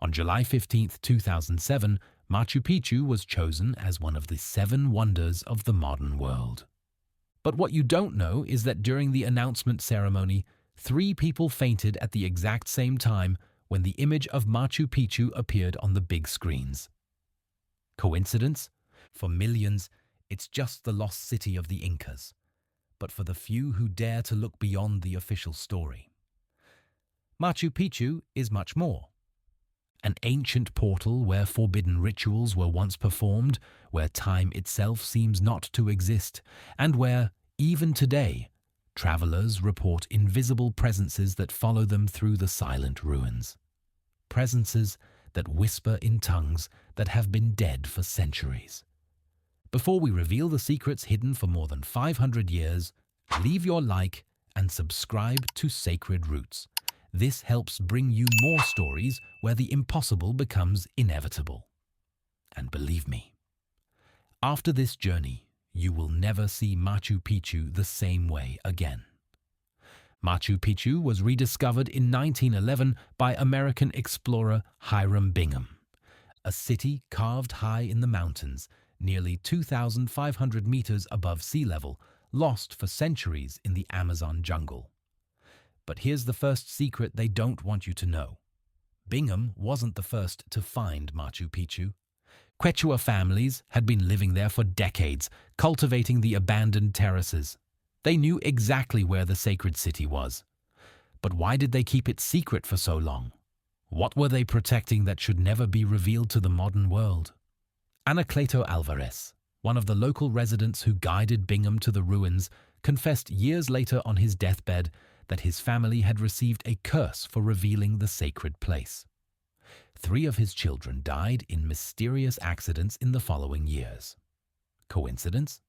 On July 15, 2007, Machu Picchu was chosen as one of the 7 wonders of the modern world. But what you don't know is that during the announcement ceremony, 3 people fainted at the exact same time when the image of Machu Picchu appeared on the big screens. Coincidence? For millions, it's just the lost city of the Incas. But for the few who dare to look beyond the official story, Machu Picchu is much more. An ancient portal where forbidden rituals were once performed, where time itself seems not to exist, and where, even today, travelers report invisible presences that follow them through the silent ruins. Presences that whisper in tongues that have been dead for centuries. Before we reveal the secrets hidden for more than 500 years, leave your like and subscribe to Sacred Roots. This helps bring you more stories where the impossible becomes inevitable. And believe me, after this journey, you will never see Machu Picchu the same way again. Machu Picchu was rediscovered in 1911 by American explorer Hiram Bingham, a city carved high in the mountains, nearly 2,500 meters above sea level, lost for centuries in the Amazon jungle. But here's the first secret they don't want you to know. Bingham wasn't the first to find Machu Picchu. Quechua families had been living there for decades, cultivating the abandoned terraces. They knew exactly where the sacred city was. But why did they keep it secret for so long? What were they protecting that should never be revealed to the modern world? Anacleto Alvarez, one of the local residents who guided Bingham to the ruins, confessed years later on his deathbed that his family had received a curse for revealing the sacred place. 3 of his children died in mysterious accidents in the following years. Coincidence?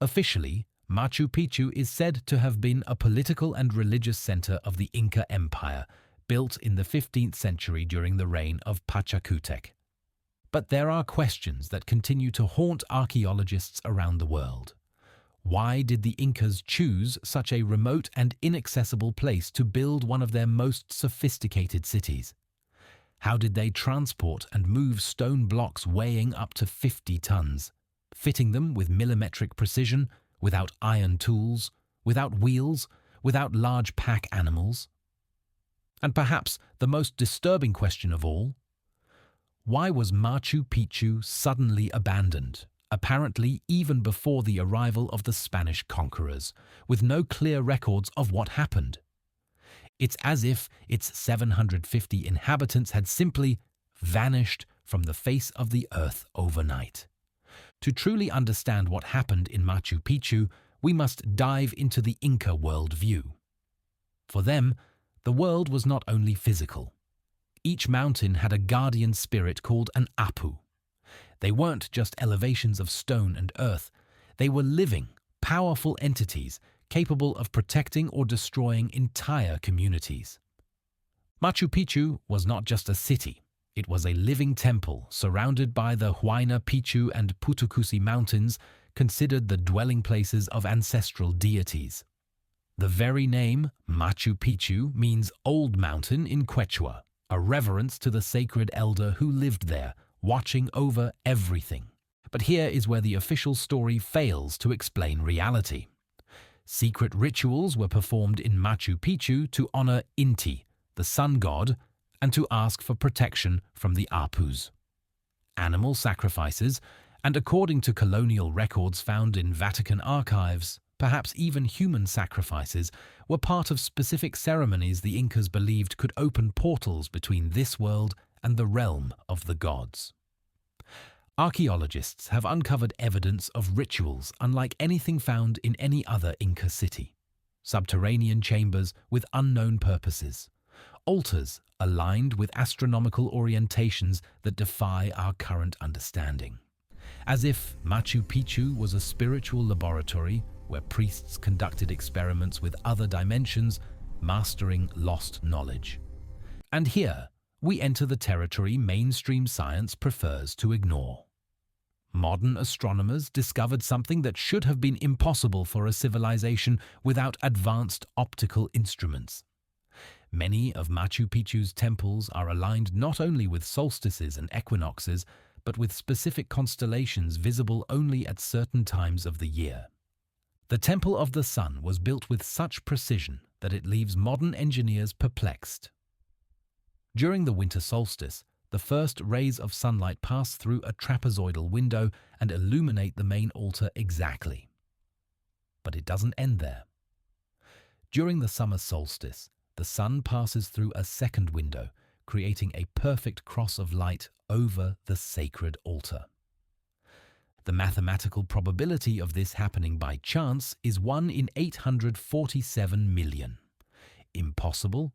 Officially, Machu Picchu is said to have been a political and religious center of the Inca Empire, built in the 15th century during the reign of Pachacutec. But there are questions that continue to haunt archaeologists around the world. Why did the Incas choose such a remote and inaccessible place to build one of their most sophisticated cities? How did they transport and move stone blocks weighing up to 50 tons, fitting them with millimetric precision, without iron tools, without wheels, without large pack animals? And perhaps the most disturbing question of all, why was Machu Picchu suddenly abandoned, apparently even before the arrival of the Spanish conquerors, with no clear records of what happened? It's as if its 750 inhabitants had simply vanished from the face of the earth overnight. To truly understand what happened in Machu Picchu, we must dive into the Inca worldview. For them, the world was not only physical. Each mountain had a guardian spirit called an apu. They weren't just elevations of stone and earth. They were living, powerful entities capable of protecting or destroying entire communities. Machu Picchu was not just a city. It was a living temple surrounded by the Huayna Picchu and Putucusi mountains, considered the dwelling places of ancestral deities. The very name, Machu Picchu, means Old Mountain in Quechua, a reverence to the sacred elder who lived there, watching over everything. But here is where the official story fails to explain reality. Secret rituals were performed in Machu Picchu to honor Inti, the sun god, and to ask for protection from the Apus. Animal sacrifices, and according to colonial records found in Vatican archives, perhaps even human sacrifices, were part of specific ceremonies the Incas believed could open portals between this world and the realm of the gods. Archaeologists have uncovered evidence of rituals unlike anything found in any other Inca city. Subterranean chambers with unknown purposes. Altars aligned with astronomical orientations that defy our current understanding. As if Machu Picchu was a spiritual laboratory where priests conducted experiments with other dimensions, mastering lost knowledge. And here, we enter the territory mainstream science prefers to ignore. Modern astronomers discovered something that should have been impossible for a civilization without advanced optical instruments. Many of Machu Picchu's temples are aligned not only with solstices and equinoxes, but with specific constellations visible only at certain times of the year. The Temple of the Sun was built with such precision that it leaves modern engineers perplexed. During the winter solstice, the first rays of sunlight pass through a trapezoidal window and illuminate the main altar exactly. But it doesn't end there. During the summer solstice, the sun passes through a second window, creating a perfect cross of light over the sacred altar. The mathematical probability of this happening by chance is 1 in 847 million. Impossible,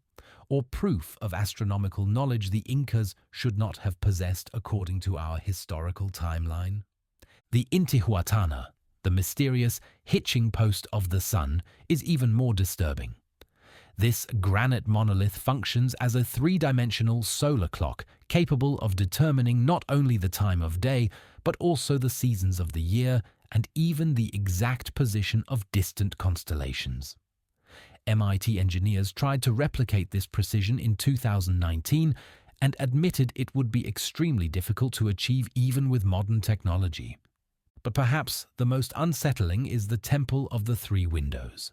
or proof of astronomical knowledge the Incas should not have possessed according to our historical timeline? The Intihuatana, the mysterious hitching post of the sun, is even more disturbing. This granite monolith functions as a three-dimensional solar clock capable of determining not only the time of day, but also the seasons of the year and even the exact position of distant constellations. MIT engineers tried to replicate this precision in 2019 and admitted it would be extremely difficult to achieve even with modern technology. But perhaps the most unsettling is the Temple of the Three Windows.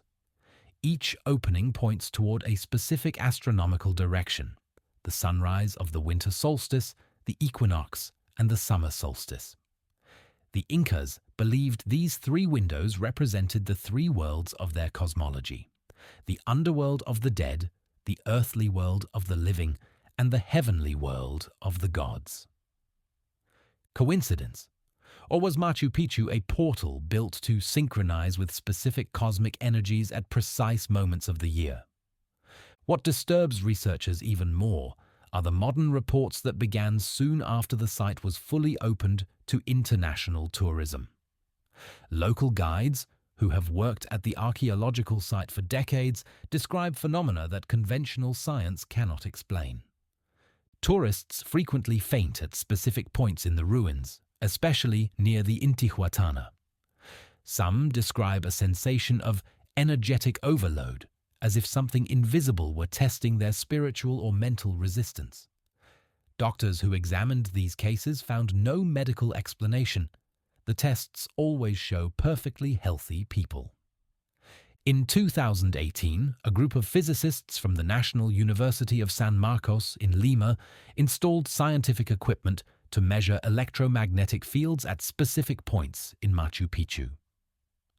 Each opening points toward a specific astronomical direction: the sunrise of the winter solstice, the equinox, and the summer solstice. The Incas believed these three windows represented the three worlds of their cosmology: the underworld of the dead, the earthly world of the living, and the heavenly world of the gods. Coincidence? Or was Machu Picchu a portal built to synchronize with specific cosmic energies at precise moments of the year? What disturbs researchers even more are the modern reports that began soon after the site was fully opened to international tourism. Local guides, who have worked at the archaeological site for decades, describe phenomena that conventional science cannot explain. Tourists frequently faint at specific points in the ruins, especially near the Intihuatana. Some describe a sensation of energetic overload, as if something invisible were testing their spiritual or mental resistance. Doctors who examined these cases found no medical explanation. The tests always show perfectly healthy people. In 2018, a group of physicists from the National University of San Marcos in Lima installed scientific equipment to measure electromagnetic fields at specific points in Machu Picchu.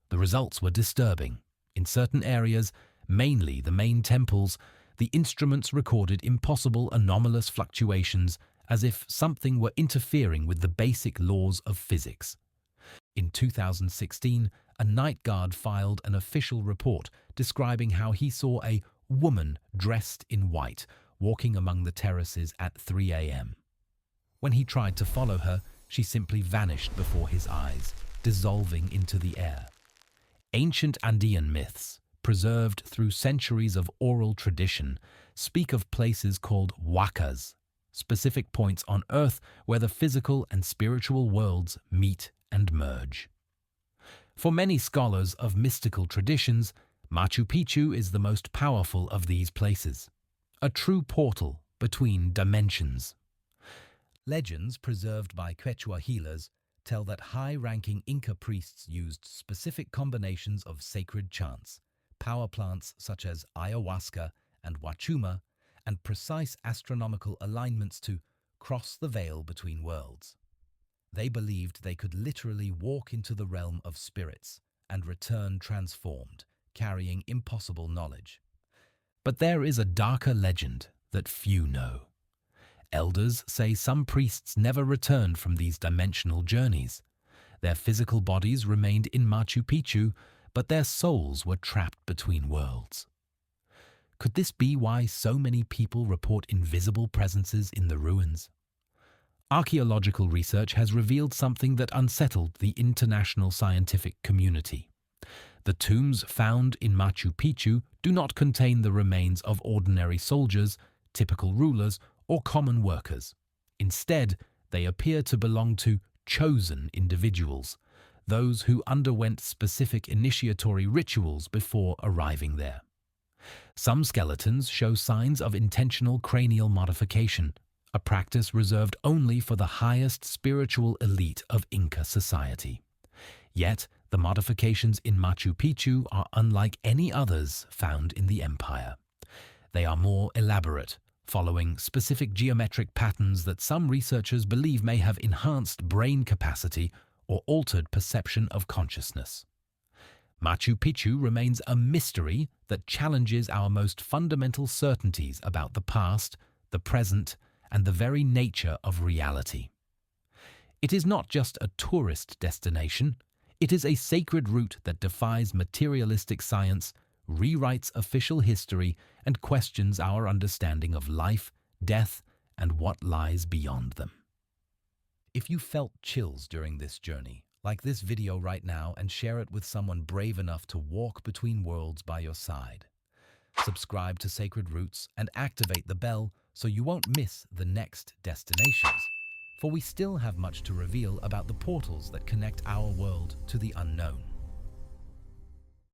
The results were disturbing. In certain areas, mainly the main temples, the instruments recorded impossible anomalous fluctuations as if something were interfering with the basic laws of physics. In 2016, a night guard filed an official report describing how he saw a woman dressed in white walking among the terraces at 3 a.m. When he tried to follow her, she simply vanished before his eyes, dissolving into the air. Ancient Andean myths, preserved through centuries of oral tradition, speak of places called huacas, specific points on Earth where the physical and spiritual worlds meet and merge. For many scholars of mystical traditions, Machu Picchu is the most powerful of these places, a true portal between dimensions. Legends preserved by Quechua healers tell that high-ranking Inca priests used specific combinations of sacred chants, power plants such as ayahuasca and huachuma, and precise astronomical alignments to cross the veil between worlds. They believed they could literally walk into the realm of spirits and return transformed, carrying impossible knowledge. But there is a darker legend that few know. Elders say some priests never returned from these dimensional journeys. Their physical bodies remained in Machu Picchu, but their souls were trapped between worlds. Could this be why so many people report invisible presences in the ruins? Archaeological research has revealed something that unsettled the international scientific community. The tombs found in Machu Picchu do not contain the remains of ordinary soldiers, typical rulers, or common workers. Instead, they appear to belong to chosen individuals, those who underwent specific initiatory rituals before arriving there. Some skeletons show signs of intentional cranial modification, a practice reserved only for the highest spiritual elite of Inca society. Yet, the modifications in Machu Picchu are unlike any others found in the empire. They are more elaborate, following specific geometric patterns that some researchers believe may have enhanced brain capacity or altered perception of consciousness. Machu Picchu remains a mystery that challenges our most fundamental certainties about the past, the present, and the very nature of reality. It is not just a tourist destination, it is a sacred route that defies materialistic science, rewrites official history, and questions our understanding of life, death, and what lies beyond them. If you felt chills during this journey, like this video right now and share it with someone brave enough to walk between worlds by your side. Subscribe to Sacred Roots and activate the bell so you won't miss the next destinations, for we still have much to reveal about the portals that connect our world to the unknown.